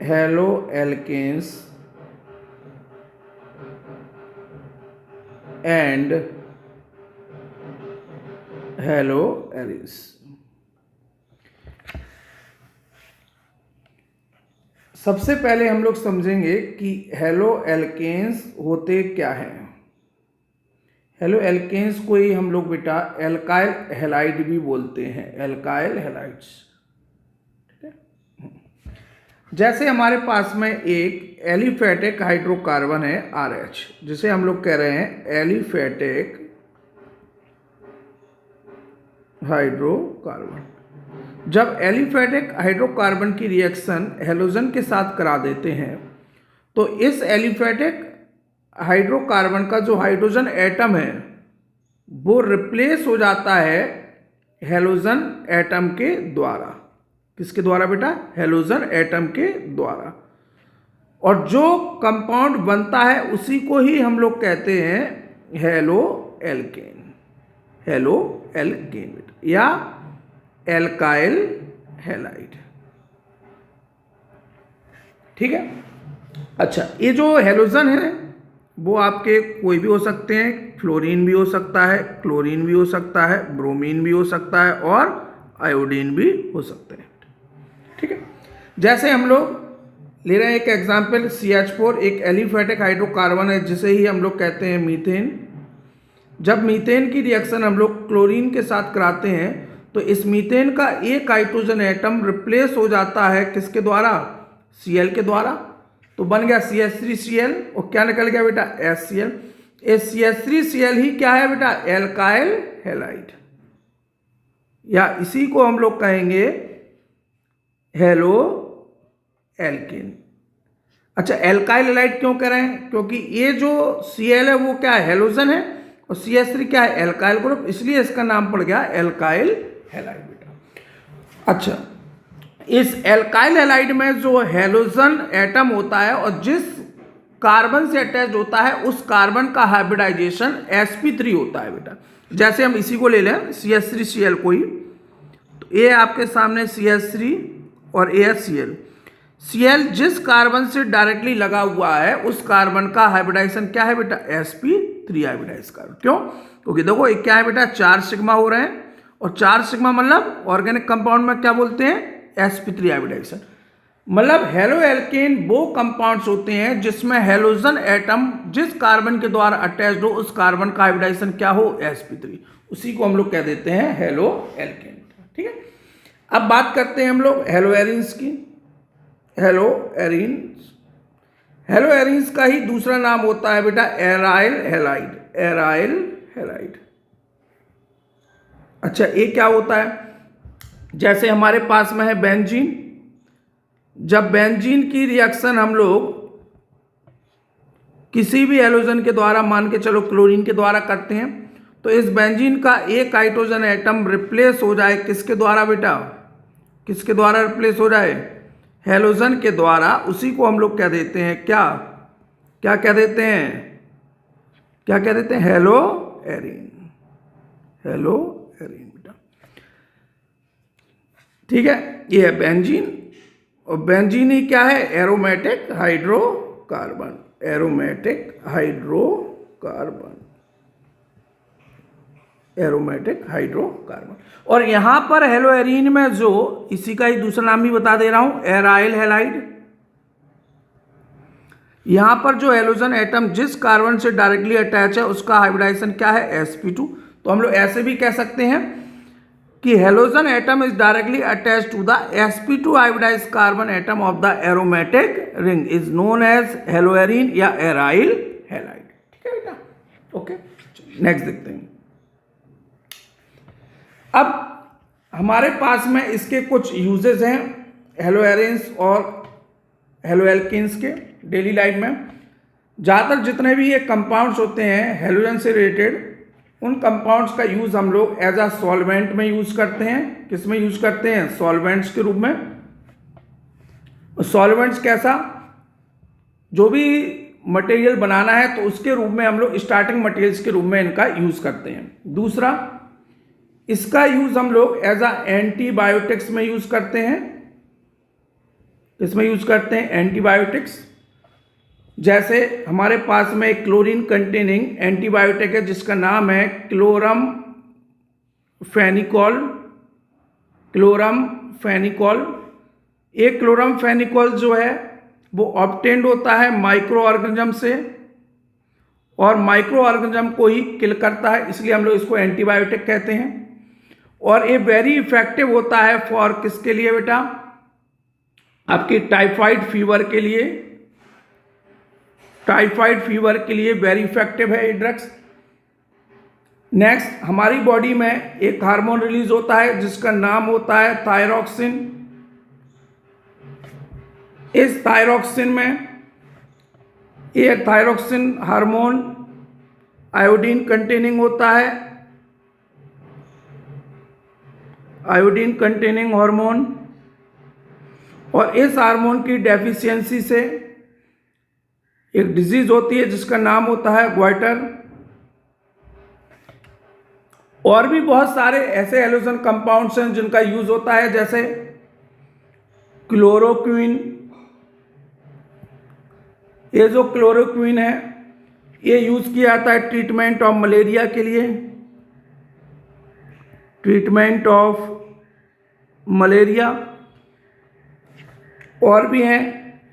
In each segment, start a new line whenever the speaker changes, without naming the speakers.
Halo alkanes and haloarenes. सबसे पहले हम लोग समझेंगे कि हेलो एल्केन्स होते क्या हैं। हेलो एल्केन्स को ही हम लोग बेटा एल्काइल हैलाइड भी बोलते हैं, एल्काइल हैलाइड्स। ठीक है, जैसे हमारे पास में एक एलिफेटिक हाइड्रोकार्बन है RH, जिसे हम लोग कह रहे हैं एलिफेटिक हाइड्रोकार्बन। जब एलिफेटिक हाइड्रोकार्बन की रिएक्शन हेलोजन के साथ करा देते हैं तो इस एलिफेटिक हाइड्रोकार्बन का जो हाइड्रोजन एटम है वो रिप्लेस हो जाता है हेलोजन एटम के द्वारा। किसके द्वारा बेटा? हेलोजन एटम के द्वारा। और जो कंपाउंड बनता है उसी को ही हम लोग कहते हैं हेलो एल्केन, हेलो एल्केन या एल्काइल हैलाइड। ठीक है। अच्छा, ये जो हेलोजन है वो आपके कोई भी हो सकते हैं, फ्लोरीन भी हो सकता है, क्लोरीन भी हो सकता है, ब्रोमीन भी हो सकता है और आयोडीन भी हो सकते हैं। ठीक है, जैसे हम लोग ले रहे हैं एक एग्जांपल CH4, एक एलिफेटिक हाइड्रोकार्बन है जिसे ही हम लोग कहते हैं मीथेन। जब मीथेन की रिएक्शन हम लोग क्लोरीन के साथ कराते हैं तो इस मीथेन का एक हाइड्रोजन एटम रिप्लेस हो जाता है किसके द्वारा? Cl के द्वारा। तो बन गया CH3Cl और क्या निकल गया बेटा? HCl। इस CH3Cl ही क्या है बेटा? एल्काइल हैलाइड, या इसी को हम लोग कहेंगे हेलो एल्केन। अच्छा, एल्काइल हैलाइड क्यों कह रहे हैं? क्योंकि ये जो Cl है वो क्या है? हेलोजन है और CH3 क्या है? एल्काइल ग्रुप, इसलिए इसका नाम पड़ गया एल्काइल हैलाइड बेटा। अच्छा, इस एल्काइल हैलाइड में जो हेलोजन एटम होता है और जिस कार्बन से अटैच होता है उस कार्बन का हाइब्रिडाइजेशन sp3 होता है बेटा। जैसे हम इसी को ले लें CH3Cl को ही, तो ये आपके सामने CH3 और AHCl। Cl जिस कार्बन से डायरेक्टली लगा हुआ है उस कार्बन का हाइब्रिडाइजेशन क्या है बेटा? sp3 hybridise carbon. क्यों? क्योंकि देखो एक क्या है बेटा? 4 सिग्मा हो रहे हैं और 4 सिग्मा मतलब ऑर्गेनिक कंपाउंड में क्या बोलते हैं? sp3 hybridisation. मतलब हेलो एल्केन वो कंपाउंड्स होते हैं जिसमें हेलोजन एटम जिस कार्बन के द्वारा अटैच्ड हो उस कार्बन का हाइब्रिडाइजेशन क्या हो? sp3। उसी को हम लोग कह देते हैं हेलो एल्केन। ठीक है, अब बात करते हैं हम लोग हेलो एरिन्स की। हेलो एरिन्स, हेलो एरिन्स का ही दूसरा नाम होता है बेटा एराइल हैलाइड, एराइल हैलाइड। अच्छा, ये क्या होता है? जैसे हमारे पास में है बेंजीन। जब बेंजीन की रिएक्शन हम लोग किसी भी हेलोजन के द्वारा, मान के चलो क्लोरीन के द्वारा करते हैं, तो इस बेंजीन का एक हाइड्रोजन एटम रिप्लेस हो जाए किसके द्वारा बेटा? किसके द्वारा रिप्लेस हो जाए? हेलोजन के द्वारा। उसी को हम लोग क्या देते हैं? क्या क्या कह देते हैं? क्या कह देते हैं? हेलो एरिन, हेलो एरिन बेटा। ठीक है, ये है बेंजीन। और बेंजीन ही क्या है? Aromatic hydrocarbon, aromatic hydrocarbon, aromatic hydrocarbon. और यहां पर हेलो एरीन में जो, इसी का ही दूसरा नाम भी बता दे रहा हूं, एराइल हैलाइड। यहां पर जो हेलोजन एटम जिस कार्बन से डायरेक्टली अटैच है उसका हाइब्रिडाइजेशन क्या है? sp2। तो हम लोग ऐसे भी कह सकते हैं कि halogen atom is directly attached to the sp2 hybridized carbon atom of the aromatic ring is known as haloarene या एराइल हैलाइड। ठीक है बेटा, ओके। नेक्स्ट देखते हैं। अब हमारे पास में इसके कुछ यूजेस हैं हेलो एरिन्स और हेलो एल्केन्स के डेली लाइफ में। ज़्यादातर जितने भी ये कंपाउंड्स होते हैं हेलोजन से रिलेटेड, उन कंपाउंड्स का यूज़ हम लोग एज अ सॉल्वेंट में यूज़ करते हैं। किस में यूज़ करते हैं? सॉल्वेंट्स के रूप में। सॉल्वेंट्स कैसा? जो भी मटेरियल बनाना है तो उसके रूप में हम लोग स्टार्टिंग मटेरियल्स के रूप में इनका यूज़ करते हैं। दूसरा, इसका यूज़ हम लोग एज अ एंटीबायोटिक्स में यूज़ करते हैं। इसमें यूज करते हैं एंटीबायोटिक्स। जैसे हमारे पास में एक क्लोरीन कंटेनिंग एंटीबायोटिक है जिसका नाम है क्लोरमफेनिकोल। ये क्लोरमफेनिकोल जो है वो ऑब्टेन्ड होता है माइक्रो ऑर्गेनिज्म से, और माइक्रो ऑर्गेनिज्म को ही किल करता है, इसलिए हम लोग इसको एंटीबायोटिक कहते हैं। और ये वेरी इफेक्टिव होता है फॉर किसके लिए बेटा, आपकी टाइफाइड फीवर के लिए। टाइफाइड फीवर के लिए वेरी इफेक्टिव है ये ड्रग्स। नेक्स्ट, हमारी बॉडी में एक हार्मोन रिलीज होता है जिसका नाम होता है थायरॉक्सिन। इस थायरॉक्सिन में, ये थायरॉक्सिन हार्मोन आयोडीन कंटेनिंग होता है, आयोडीन कंटेनिंग हार्मोन। और इस हार्मोन की डेफिशिएंसी से एक डिजीज होती है जिसका नाम होता है ग्वाइटर। और भी बहुत सारे ऐसे हैलोजन कंपाउंड्स हैं जिनका यूज होता है, जैसे क्लोरोक्विन। ये जो क्लोरोक्विन है ये यूज किया जाता है ट्रीटमेंट ऑफ मलेरिया के लिए, ट्रीटमेंट ऑफ मलेरिया। और भी हैं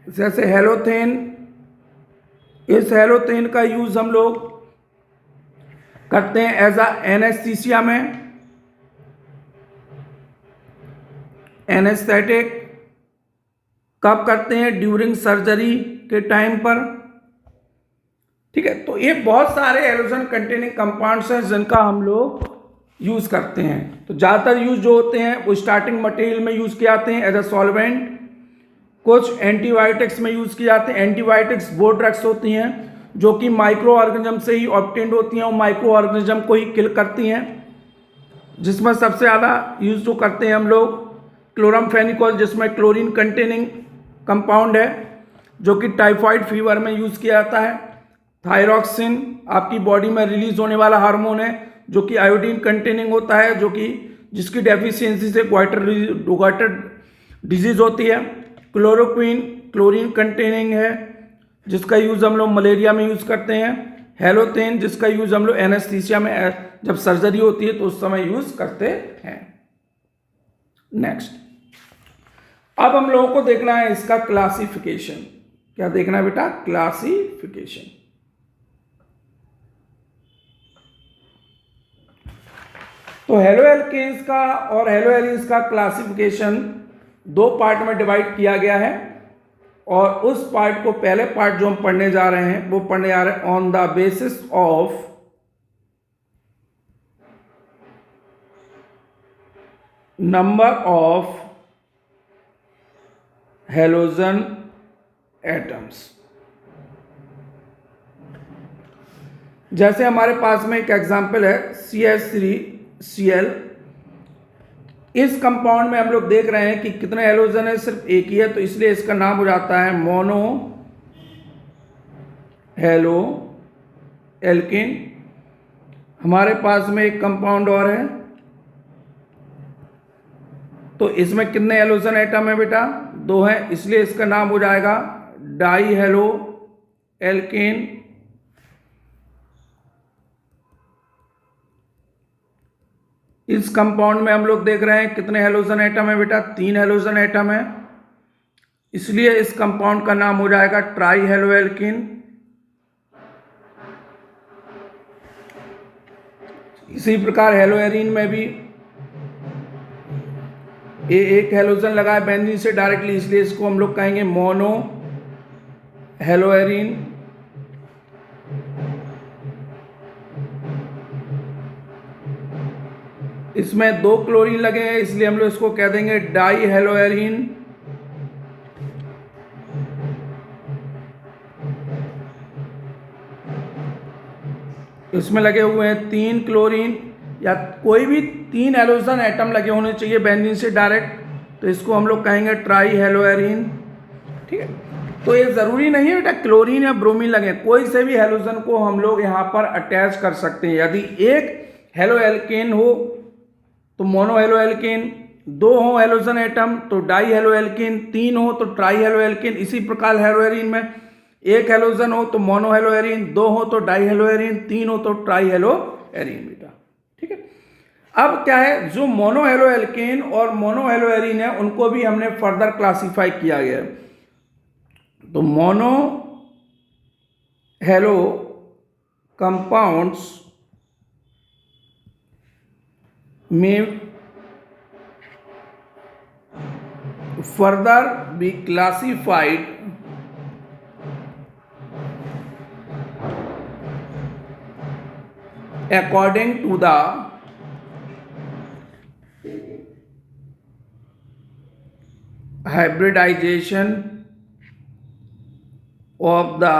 जैसे हेलोथेन। इस हेलोथेन का यूज हम लोग करते हैं एज अ एनेस्थीसिया में, एनेस्थेटिक। कब करते हैं, ड्यूरिंग सर्जरी के टाइम पर। ठीक है, तो ये बहुत सारे हैलोजन कंटेनिंग कंपाउंड्स हैं जिनका हम लोग यूज करते हैं। तो ज़्यादातर यूज जो होते हैं वो स्टार्टिंग मटेरियल में यूज किए जाते हैं एज अ सॉल्वेंट, कुछ एंटीबायोटिक्स में यूज किए जाते हैं। एंटीबायोटिक्स वो ड्रग्स होती हैं जो कि माइक्रो ऑर्गेनिज्म से ही ऑब्टेन्ड होती हैं और माइक्रो ऑर्गेनिज्म को ही किल करती हैं, जिसमें सबसे ज़्यादा यूज जो करते हैं हम लोग क्लोरमफेनिकोल, जिसमें क्लोरीन कंटेनिंग कंपाउंड है जो कि टाइफाइड फीवर में यूज किया जाता है। थायरॉक्सिन आपकी बॉडी में रिलीज होने वाला हार्मोन है जो कि आयोडीन कंटेनिंग होता है, जो कि जिसकी डेफिशिएंसी से ग्वाइटर डिजीज होती है। क्लोरोक्विन क्लोरीन कंटेनिंग है जिसका यूज हम लोग मलेरिया में यूज करते हैं। हेलोथेन जिसका यूज हम लोग एनेस्थीसिया में जब सर्जरी होती है तो उस समय यूज करते हैं। नेक्स्ट, अब हम लोगों को देखना है इसका क्लासिफिकेशन। क्या देखना है बेटा, क्लासिफिकेशन। तो हेलो एल्केन्स का और हेलो एलिन्स का क्लासिफिकेशन दो पार्ट में डिवाइड किया गया है, और उस पार्ट को, पहले पार्ट जो हम पढ़ने जा रहे हैं वो पढ़ने जा रहे हैं on the basis of number of halogen atoms. जैसे हमारे पास में एक एग्जांपल है CH3Cl। इस कंपाउंड में हम लोग देख रहे हैं कि कितने हेलोजन है, सिर्फ एक ही है, तो इसलिए इसका नाम हो जाता है मोनो हेलो एल्केन। हमारे पास में एक कंपाउंड और है, तो इसमें कितने हेलोजन एटम है बेटा, 2 हैं, इसलिए इसका नाम हो जाएगा डाई हेलो एल्केन। इस कंपाउंड में हम लोग देख रहे हैं कितने हेलोजन एटम है बेटा, 3 हेलोजन एटम है, इसलिए इस कंपाउंड का नाम हो जाएगा ट्राई हेलो एल्केन। इसी प्रकार हेलो एरीन में भी एक हेलोजन लगा है बेंजीन से डायरेक्टली, इसलिए इसको हम लोग कहेंगे मोनो हेलो एरीन। इसमें 2 क्लोरीन लगे हैं, इसलिए हम लोग इसको कह देंगे डाई हेलो एरीन। इसमें लगे हुए हैं 3 क्लोरीन, या कोई भी 3 हेलोजन एटम लगे होने चाहिए बेंजीन से डायरेक्ट, तो इसको हम लोग कहेंगे ट्राई हेलो एरीन। ठीक है, तो ये ज़रूरी नहीं है बेटा क्लोरीन या ब्रोमीन लगे, कोई से भी हेलोजन को हम लोग यहाँ पर अटैच कर सकते हैं। यदि एक हेलो एल्केन हो तो मोनो हेलो एल्केन, दो हो हेलोजन एटम तो डाई हेलो एल्कीन, तीन हो तो ट्राई हेलो एल्कीन। इसी प्रकार हेलोएरिन में एक हेलोजन हो तो मोनो हेलोएरिन, दो हो तो डाई हेलोएरिन, तीन हो तो ट्राई हेलोएरिन बेटा। ठीक है, अब क्या है, जो मोनो हेलो एल्कीन और मोनो हेलोएरिन है उनको भी हमने फर्दर क्लासिफाई किया गया है। तो मोनो हेलो कंपाउंड्स में further be classified according to the hybridization of the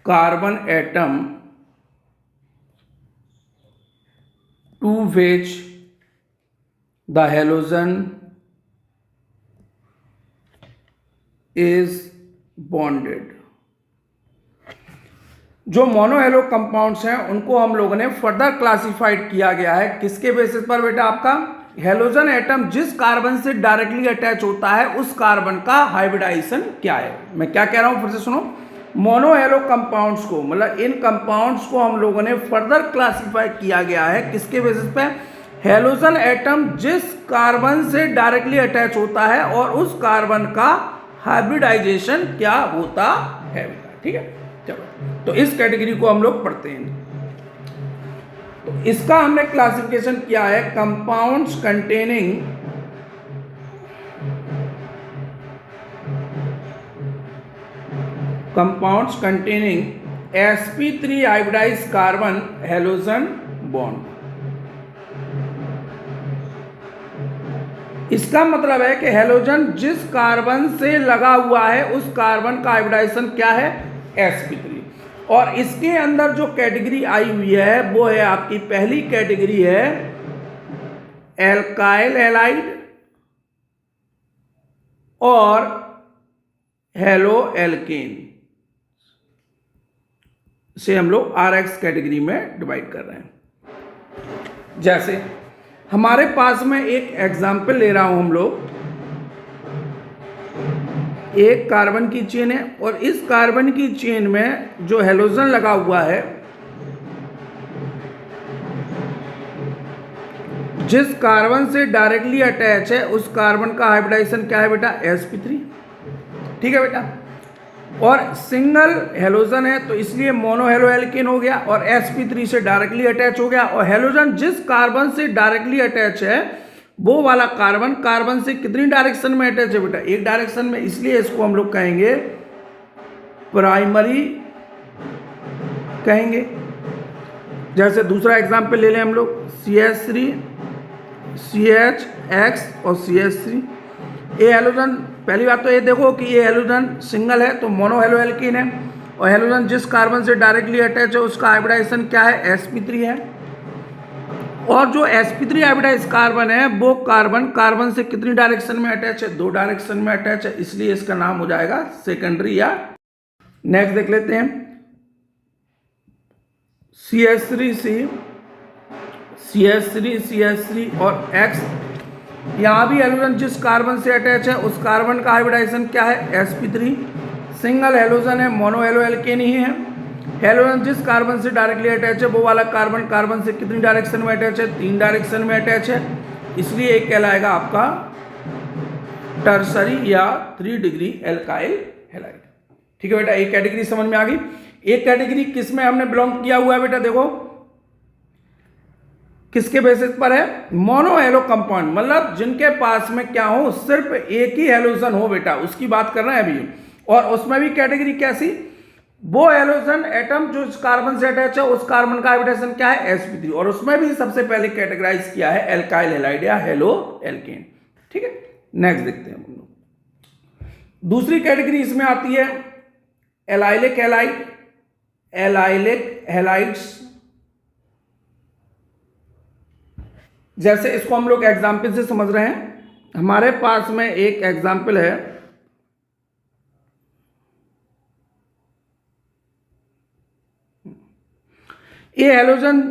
carbon atom to which the halogen is bonded। जो मोनोहेलो कंपाउंड्स हैं उनको हम लोगों ने फर्दर क्लासिफाइड किया गया है किसके बेसिस पर बेटा, आपका हेलोजन एटम जिस कार्बन से डायरेक्टली अटैच होता है उस कार्बन का हाइब्रिडाइजेशन क्या है। मैं क्या कह रहा हूं फिर से सुनो, मोनोहेलो कंपाउंड्स को मतलब इन कंपाउंड्स को हम लोगों ने फर्दर क्लासिफाई किया गया है किसके बेसिस पे, हेलोजन एटम जिस कार्बन से डायरेक्टली अटैच होता है और उस कार्बन का हाइब्रिडाइजेशन क्या होता है। ठीक है, चलो तो इस कैटेगरी को हम लोग पढ़ते हैं। तो इसका हमने क्लासिफिकेशन किया है compounds containing sp3 hybridized carbon halogen bond. इसका मतलब है कि हेलोजन जिस कार्बन से लगा हुआ है उस कार्बन का हाइब्रिडाइजेशन क्या है, sp3। और इसके अंदर जो कैटेगरी आई हुई है वो है आपकी पहली कैटेगरी है एल्काइल हैलाइड और हेलो एल्केन से हम लोग RX कैटेगरी में डिवाइड कर रहे हैं। जैसे हमारे पास में एक एग्जाम्पल ले रहा हूं हम लोग, एक कार्बन की चेन है और इस कार्बन की चेन में जो हेलोजन लगा हुआ है, जिस कार्बन से डायरेक्टली अटैच है उस कार्बन का हाइब्रिडाइजेशन क्या है बेटा, sp3। ठीक है बेटा, और सिंगल हेलोजन है तो इसलिए मोनो हेलो एल्केन हो गया और sp3 से डायरेक्टली अटैच हो गया। और हेलोजन जिस कार्बन से डायरेक्टली अटैच है वो वाला कार्बन से कितनी डायरेक्शन में अटैच है बेटा, एक डायरेक्शन में, इसलिए इसको हम लोग कहेंगे प्राइमरी कहेंगे। जैसे दूसरा एग्जांपल ले लें हम लोग, CH3 CHX और CH3। ये हेलोजन, पहली बात तो ये देखो कि ये हेलोजन सिंगल है तो मोनो हेलो एल्कीन है, और हेलोजन जिस कार्बन से डायरेक्टली अटैच है उसका हाइब्रिडाइजेशन क्या है, sp3 है। और जो sp3 हाइब्रिडाइज कार्बन है वो कार्बन से कितनी डायरेक्शन में अटैच है, दो डायरेक्शन में अटैच है, इसलिए इसका नाम हो जाएगा सेकेंडरी। या नेक्स्ट देख लेते हैं, CH3C CH3 और X। यहाँ भी हेलोजन जिस कार्बन से अटैच है उस कार्बन का हाइब्रिडाइजेशन क्या है, sp3। सिंगल हेलोजन है, मोनो हेलो एल्केन ही है। हेलोजन जिस कार्बन से डायरेक्टली अटैच है वो वाला कार्बन से कितनी डायरेक्शन में अटैच है, तीन डायरेक्शन में अटैच है, इसलिए एक कहलाएगा आपका टर्सरी या 3 डिग्री एल्काइल हैलाइड। ठीक है बेटा, एक कैटेगरी समझ में आ गई। एक कैटेगरी किस में हमने बिलोंग किया हुआ है बेटा, देखो किसके बेसिस पर है, मोनो हेलो कंपाउंड, मतलब जिनके पास में क्या हो, सिर्फ एक ही हेलोजन हो बेटा, उसकी बात कर रहे हैं अभी। और उसमें भी कैटेगरी कैसी, वो हेलोजन एटम जो इस कार्बन से अटैच है उस कार्बन का हाइब्रिडेशन क्या है, sp3। और उसमें भी सबसे पहले कैटेगराइज किया है एल्काइल हैलाइड या हेलो एल्केन। ठीक है, नेक्स्ट देखते हैं हम लोग। दूसरी कैटेगरी इसमें आती है एलाइलिक हैलाइड, एलाइलिक हैलाइड्स। जैसे इसको हम लोग एग्जाम्पल से समझ रहे हैं, हमारे पास में एक एग्जाम्पल है, ये हेलोजन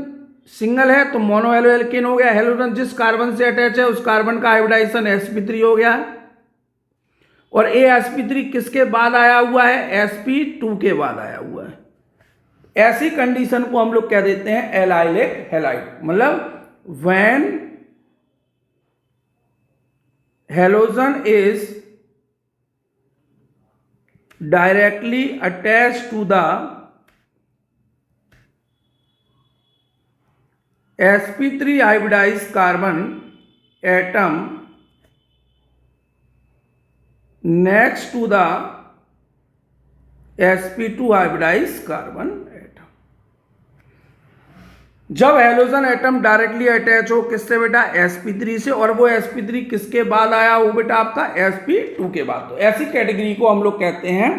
सिंगल है तो मोनो हेलो एल्केन हो गया। हेलोजन जिस कार्बन से अटैच है उस कार्बन का हाइब्रिडाइजेशन sp3 हो गया है। और ए sp3 किसके बाद आया हुआ है? sp2 के बाद आया हुआ है। ऐसी कंडीशन को हम लोग कह देते हैं एलाइलिक हैलाइड। मतलब when halogen is directly attached to the sp3 hybridized carbon atom next to the sp2 hybridized carbon atom। जब हेलोजन एटम डायरेक्टली अटैच हो किससे बेटा? sp3 से, और वो sp3 किसके बाद आया हो बेटा? आपका sp2 के बाद। तो ऐसी कैटेगरी को हम लोग कहते हैं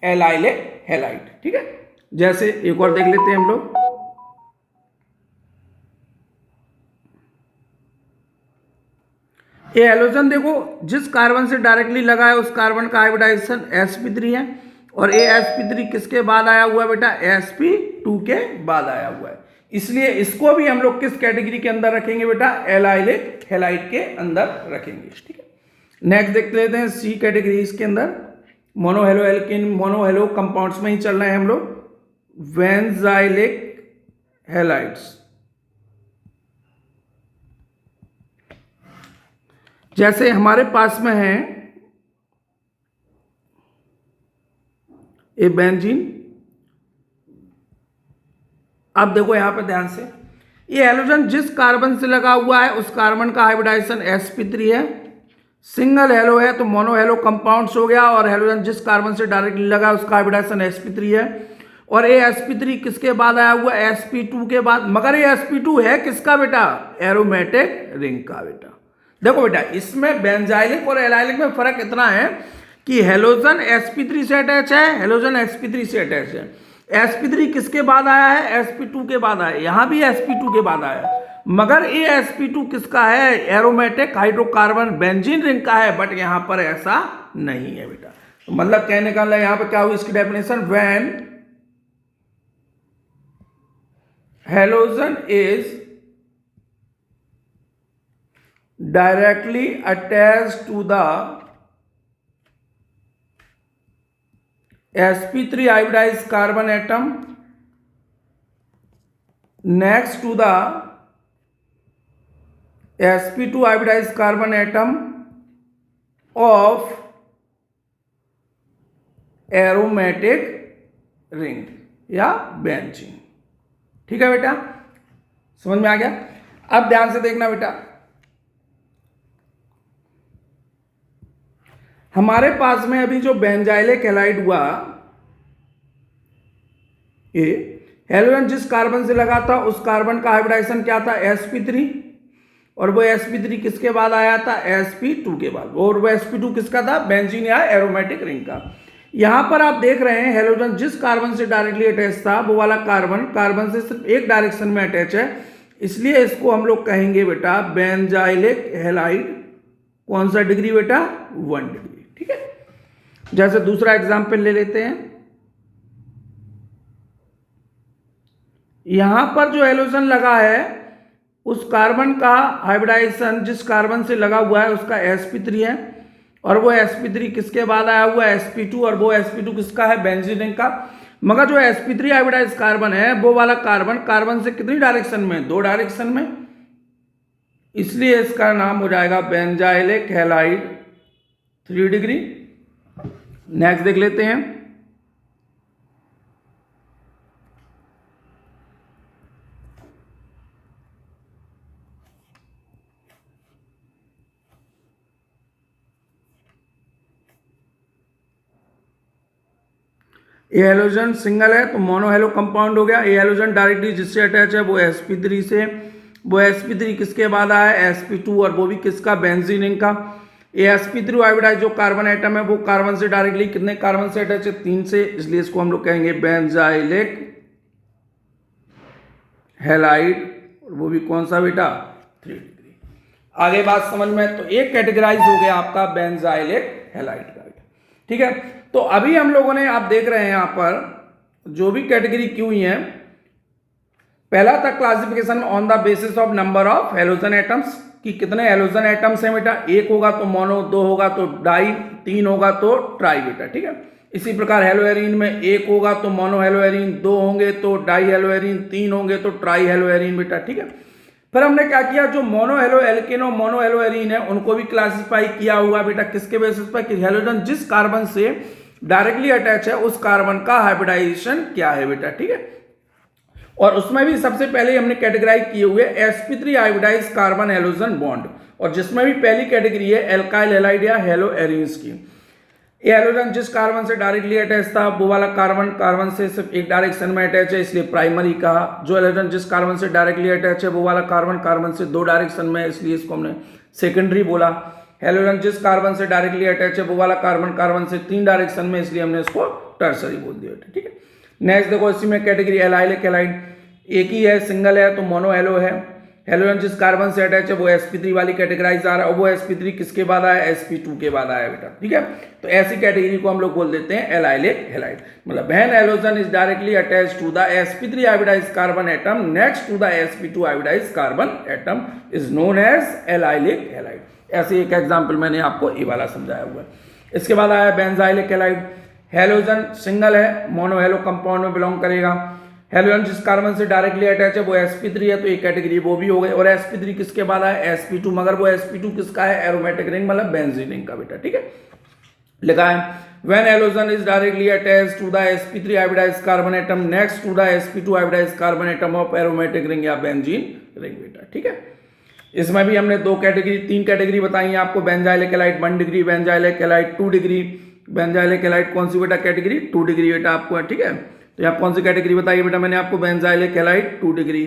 एलाइलिक हैलाइड। ठीक है, जैसे एक और देख लेते हैं हम लोग। ये हेलोजन देखो जिस कार्बन से डायरेक्टली लगा है उस कार्बन का हाइब्रिडाइजेशन sp3 है, और ये sp3 किसके बाद आया हुआ है बेटा? sp2 के बाद आया हुआ है। इसलिए इसको भी हम लोग किस कैटेगरी के अंदर रखेंगे बेटा? एलाइलिक हैलाइड के अंदर रखेंगे। ठीक है, नेक्स्ट देख लेते हैं सी कैटेगरी। इसके अंदर mono halo alkene, mono halo compounds में ही चल रहे हैं हम लोग। बेंजाइलिक हैलाइड्स, जैसे हमारे पास में है ये बेंजीन। अब देखो यहां पे ध्यान से, ये हेलोजन जिस कार्बन से लगा हुआ है उस कार्बन का हाइब्रिडाइजेशन sp3 है। सिंगल हेलो है तो मोनो हेलो कंपाउंड्स हो गया, और हेलोजन जिस कार्बन से डायरेक्टली लगा है उसका हाइब्रिडाइजेशन sp3 है। और ये sp3 किसके बाद आया हुआ है? sp2 के बाद। मगर ये sp2 है किसका बेटा? एरोमेटिक रिंग का बेटा। देखो बेटा इसमें बेंजाइलिक और एलाइलिक में फर्क इतना है कि हेलोजन sp3 से अटैच है, हेलोजन sp3 से अटैच है। sp3 किसके बाद आया है? sp2 के बाद आया। यहां भी sp2 के बाद आया, मगर ये sp2 किसका है? एरोमेटिक हाइड्रोकार्बन बेंजीन रिंग का है। बट यहां पर ऐसा नहीं है बेटा। तो मतलब कहने का यहां पर क्या हुई इसकी definition? When halogen is directly attached to the sp3 hybridized carbon atom next to the sp2 hybridized carbon atom of aromatic ring या बेंजीन। ठीक है बेटा, समझ में आ गया? अब ध्यान से देखना बेटा, हमारे पास में अभी जो बेंजाइलिक हैलाइड हुआ, ये हेलोजन जिस कार्बन से लगा था उस कार्बन का हाइब्रिडाइजेशन क्या था? sp3, और वो sp3 किसके बाद आया था? sp2 के बाद। और वो sp2 किसका था? बेंजीन या एरोमेटिक रिंग का। यहां पर आप देख रहे हैं हेलोजन जिस कार्बन से डायरेक्टली अटैच था वो वाला कार्बन से सिर्फ एक डायरेक्शन में अटैच है, इसलिए इसको हम लोग कहेंगे बेटा बेंजाइलिक हैलाइड। कौन सा डिग्री बेटा? 1 डिग्री। ठीक है, जैसे दूसरा एग्जाम्पल ले लेते हैं। यहां पर जो हेलोजन लगा है उस कार्बन का हाइब्रिडाइजेशन जिस कार्बन से लगा हुआ है उसका sp3 है, और वो sp3 किसके बाद आया हुआ है? sp2, और वो sp2 किसका है? बेंजीन रिंग का। मगर जो sp3 हाइब्रिडाइज कार्बन है वो वाला कार्बन से कितनी डायरेक्शन में? 2 डायरेक्शन में, इसलिए इसका नाम हो जाएगा बेंजाइलिक हैलाइड 3 डिग्री। नेक्स्ट देख लेते हैं। ये हेलोजन सिंगल है तो मोनो हेलो कंपाउंड हो गया। ये हेलोजन डायरेक्टली जिससे अटैच है वो sp3 से, वो sp3 किसके बाद आया है? sp2, और वो भी किसका? बेंजीन रिंग का। ये sp3 हाइब्रिडाइज जो कार्बन आइटम है वो कार्बन से डायरेक्टली कितने कार्बन से अटैच है? 3 से, इसलिए इसको हम लोग कहेंगे बेंजाइलिक हैलाइड, और वो भी कौन सा बेटा? 3 डिग्री। आगे बात समझ में? तो एक कैटेगराइज हो गया आपका बेंजाइलिक हैलाइड का। ठीक है, तो अभी हम लोगों ने, आप देख रहे हैं यहां पर जो भी कैटेगरी की हुई है, पहला था classification on the basis of number of halogen atoms, कि कितने हेलोजन एटम्स हैं बेटा, एक होगा तो मोनो, दो होगा तो डाई, तीन होगा तो ट्राई बेटा, ठीक है। इसी प्रकार हेलोएरिन में एक होगा तो मोनो हेलोएरिन, दो होंगे तो डाई हेलोएरिन, तीन होंगे तो ट्राई हेलोएरिन बेटा, ठीक है। फिर हमने क्या किया, जो मोनो हेलो एल्केन और मोनो हेलोएरिन है उनको भी क्लासिफाई किया हुआ बेटा, किसके बेसिस पर, कि हेलोजन जिस कार्बन से डायरेक्टली अटैच है उस कार्बन का हाइब्रिडाइजेशन क्या है बेटा, ठीक है। और उसमें भी सबसे पहले हमने कैटेगराइज किए हुए sp3 hybridise carbon halogen bond, और जिसमें भी पहली कैटेगरी है एल्काइल हैलाइड या हेलोएरिन्स की। ये हेलोजन जिस कार्बन से डायरेक्टली अटैच था वो वाला कार्बन से सिर्फ एक डायरेक्शन में अटैच है, इसलिए प्राइमरी कहा। जो हेलोजन जिस कार्बन से डायरेक्टली अटैच है वो वाला कार्बन से दो डायरेक्शन में है, इसलिए इसको हमने सेकेंडरी बोला। हेलोजन जिस कार्बन से डायरेक्टली अटैच है वो वाला कार्बन से तीन डायरेक्शन में, इसलिए हमने इसको टर्सरी बोल दिया, ठीक है। नेक्स्ट देखो, इसी में कैटेगरी एलाइलिक हैलाइड, एक ही है, सिंगल है तो मोनो हेलो है। हेलोजन जिस कार्बन से अटैच है वो sp3 वाली कैटेगराइज आ रहा है, और वो sp3 किसके बाद आया, sp2 के बाद आया बेटा, ठीक है। तो ऐसी कैटेगरी को हम लोग बोल देते हैं एलाइलिक हैलाइड। मतलब when halogen is directly attached to the sp3 hybridized carbon atom next to the sp2 hybridized carbon atom is known as allylic halide. ऐसे एक एग्जांपल मैंने आपको ये वाला समझाया हुआ है। इसके बाद आया बेंजाइलिक हैलाइड। हेलोजन सिंगल है, मोनो हेलो कंपाउंड में बिलोंग करेगा। हेलोजन जिस कार्बन से डायरेक्टली अटैच है वो sp3 है, तो एक कैटेगरी वो भी हो गई। और sp3 किसके बाद है, sp2, मगर वो sp2 किसका है, एरोमेटिक रिंग मतलब बेंजीन रिंग का बेटा, ठीक है। लिखा है when halogen is directly attached to the sp3 hybridized carbon atom next to the sp2 hybridized carbon atom of aromatic ring या बेंजीन रिंग बेटा, ठीक है। इसमें भी हमने तीन कैटेगरी बताई है आपको, benzylic halide 1 degree, benzylic halide 2 degree. Benzylic halide कौन सी बेटा कैटेगरी, 2 डिग्री बेटा आपको है, ठीक है। तो यहाँ कौन सी कैटेगरी बताइए बेटा, मैंने आपको बेंजाइलिक हैलाइड 2 डिग्री,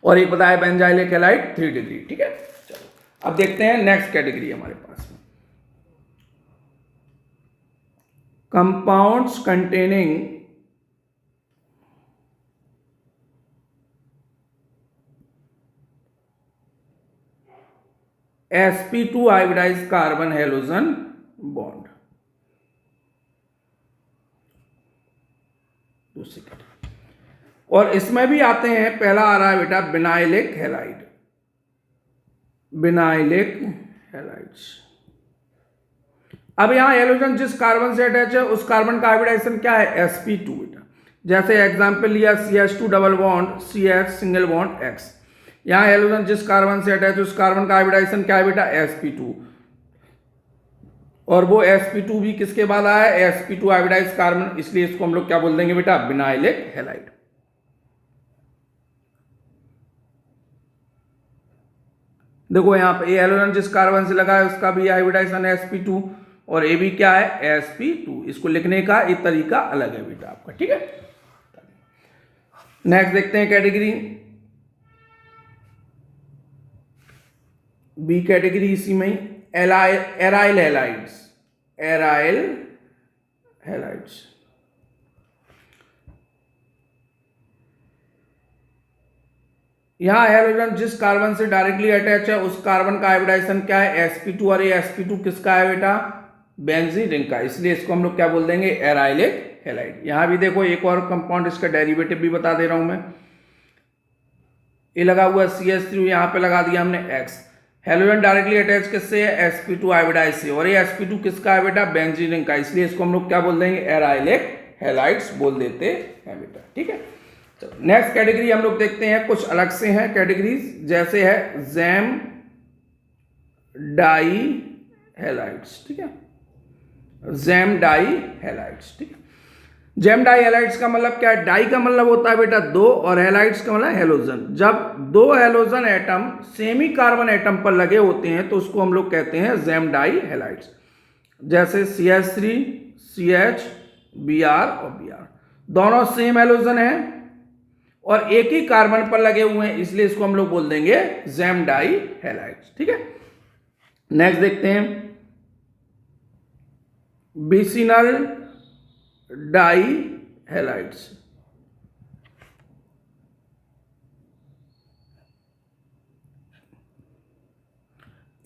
और एक बताया बेंजाइलिक हैलाइड 3 डिग्री, ठीक है। चलो अब देखते हैं नेक्स्ट कैटेगरी हमारे पास में, compounds containing sp2 hybridized carbon halogen bond. दूसरी कैटेगरी, और इसमें भी आते हैं, पहला आ रहा है बेटा विनाइलिक हैलाइड, विनाइलिक हैलाइड्स। अब यहां हेलोजन जिस कार्बन से अटैच है उस कार्बन का हाइब्रिडाइजेशन क्या है, sp2 बेटा। जैसे एग्जांपल लिया CH2 double bond CH single bond X। यहां हेलोजन जिस कार्बन से अटैच है उस कार्बन का हाइब्रिडाइजेशन क्या है बेटा, sp2, और वो sp2 भी किसके बाद आया है, sp2 हाइब्रिडाइज्ड कार्बन, इसलिए इसको हम लोग क्या बोल देंगे बेटा, विनाइलिक हैलाइड। देखो यहाँ पे हेलोजन जिस कार्बन से लगा है उसका भी हाइब्रिडाइजेशन है sp2, और ये भी क्या है, sp2। इसको लिखने का एक तरीका अलग है बेटा आपका, ठीक है। नेक्स्ट देखते हैं कैटेगरी बी कैटेगरी, इसी में एराइल हैलाइड्स, एराइल हैलाइड्स। यहां हेलोजन जिस कार्बन से डायरेक्टली अटैच है उस कार्बन का हाइब्रिडाइजेशन क्या है, sp2, और ये sp2 किसका है बेटा, बेंजीन रिंग का, इसलिए इसको हम लोग क्या बोल देंगे, एराइलिक हैलाइड। यहां भी देखो एक और कंपाउंड, इसका डेरिवेटिव भी बता दे रहा हूं मैं। ये लगा हुआ CH3, यहां पे लगा दिया हमने X। हेलोजन डायरेक्टली अटैच किससे है, sp2 हाइब्रिडाइज से, और ये sp2 किसका है बेटा, बेंजीन रिंग का, इसलिए इसको हम लोग क्या बोल देंगे, एराइलिक हैलाइड्स बोल देते हैं बेटा, ठीक है। नेक्स्ट कैटेगरी हम लोग देखते हैं, कुछ अलग से हैं कैटेगरीज, जैसे है जैम डाई हैलाइड्स, ठीक है, जैम डाई हैलाइड्स, ठीक है। जैम डाई हैलाइड्स का मतलब क्या है, डाई का मतलब होता है बेटा दो, और हैलाइड्स का मतलब हेलोजन। जब दो halogen atom semi carbon atom पर लगे होते हैं तो उसको हम लोग कहते हैं जैम डाई हैलाइड्स। जैसे CH3 CH Br और Br दोनों सेम हेलोजन है और एक ही कार्बन पर लगे हुए हैं, इसलिए इसको हम लोग बोल देंगे जैम डाई हैलाइड्स, ठीक है। नेक्स्ट देखते हैं बिसिनल डाई हैलाइड्स।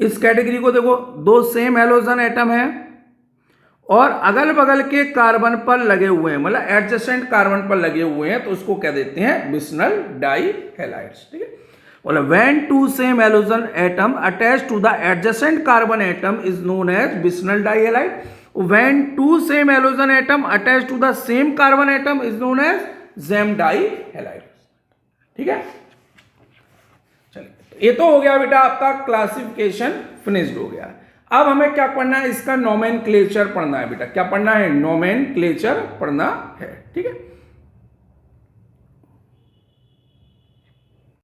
इस कैटेगरी को देखो, दो सेम हेलोजन एटम है और अगल बगल के कार्बन पर लगे हुए हैं, मतलब एडजेसेंट कार्बन पर लगे हुए हैं, तो उसको क्या देते हैं, बिस्नल डाई हैलाइड्स। ठीक है, बोला when two same halogen atom attach to the adjacent carbon atom is known as vicinal di halide. When two same halogen atom attach to the same carbon atom is known as gem di halide. ठीक है, चलिए ये तो हो गया बेटा आपका classification finished हो गया। अब हमें क्या पढ़ना है, इसका नोमेनक्लेचर पढ़ना है बेटा। क्या पढ़ना है, नोमेनक्लेचर पढ़ना है। ठीक है,